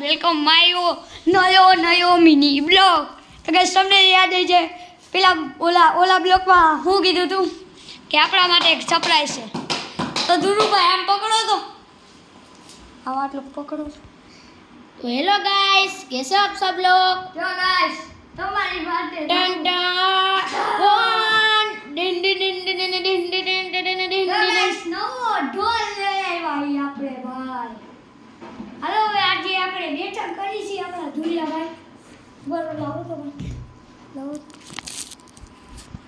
Welcome my new mini blog. તો guys તમને યાદ છે પેલા ઓલા બ્લોગમાં હું કીધું હતું કે આપણા માટે એક સરપ્રાઈઝ છે. તો ધુરુભાઈ આમ પકડો તો આવા આટલું પકડો. तो हेलो गाइस, कैसे हो आप सब लोग? જો ગાઈસ તમારી માટે डन डन डिन डिन डिन डिन डिन डिन डिन डिन डिन डिन ગાઈસ નવો ઢોલ લઈ આવ્યા આપણે ભાઈ. હાલો હવે આજે આપણે બેઠક કરી છે આપણા ધુલિયાભાઈ. બોલો લાવો તો ભાઈ લાવો.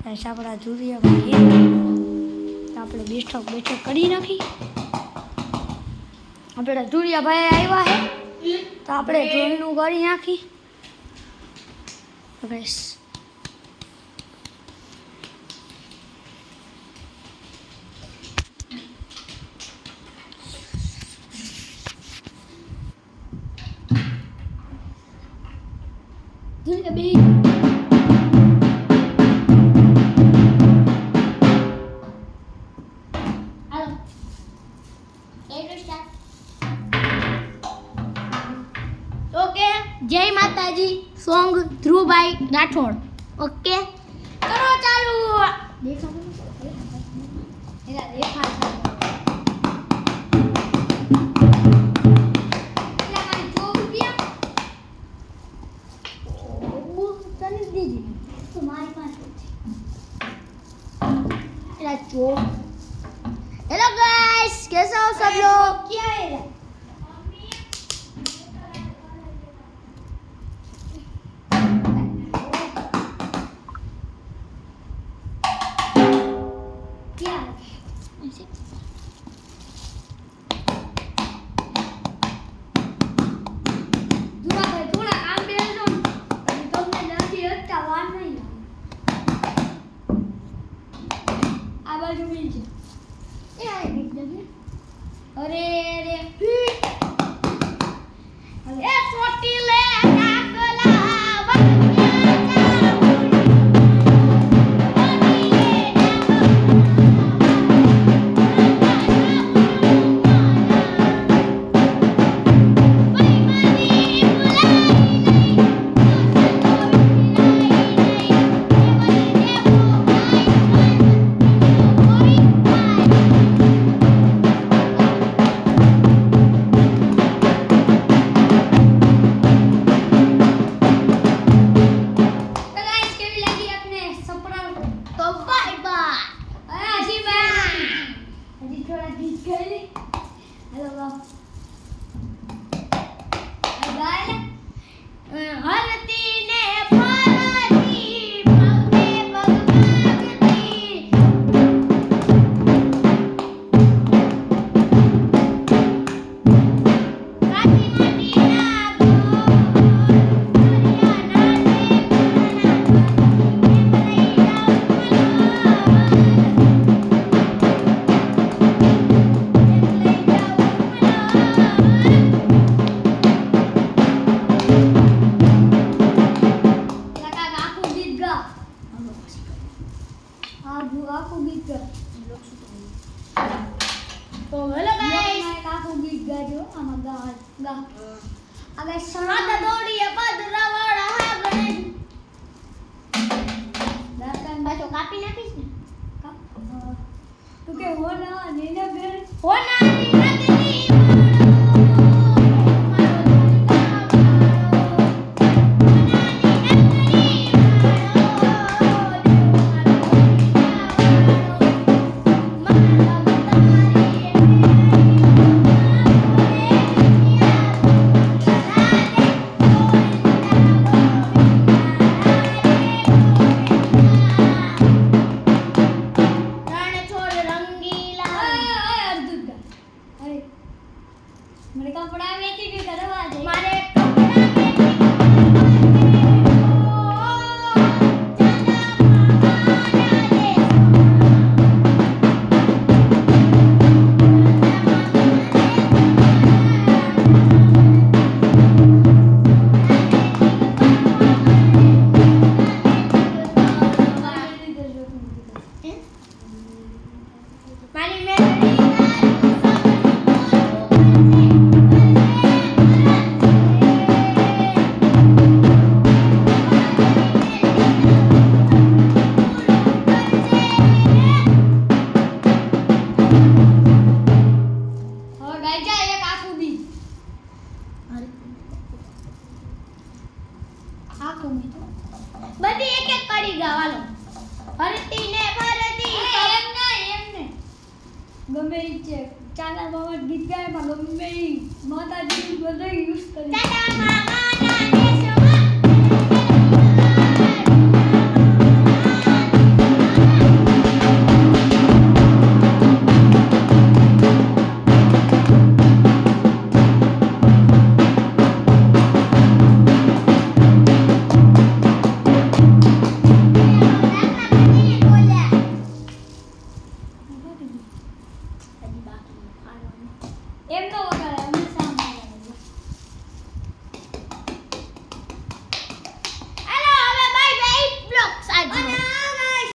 ગાઈસ આપણા ધુલિયાભાઈ આપણે બેઠક કરી નાખી. આપણે ધુલિયાભાઈ આવ્યા છે તો આપણે ઢોલનું કરી નાખી. ગાઈસ ધુલિયાભાઈ ओके, जय माताजी सॉन्ग ध्रुवभाई राठौड़. ओके, करो चालू. देखा हेलो गाइस, कैसे हो सब लोग? क्या है अरे अरे ए छोटी ले काकला तो हेलो गाइस, काकू गीत गाજો આમાં ગા હવે माता दौड़िए पदरावाड़ा हा गणेश. દર્શન પાછો કાપી નાખીશ ને. તું કે હો ના નીના બેન હોનાની નગરી આ કોમી તો બધી એક એક કરી ગાવાનો હરતી ને ભરતી એમ ને ગમે ઈ છે ચાના બાબા ગીત ગાય ગમે ઈ માતાજી બધું યુઝ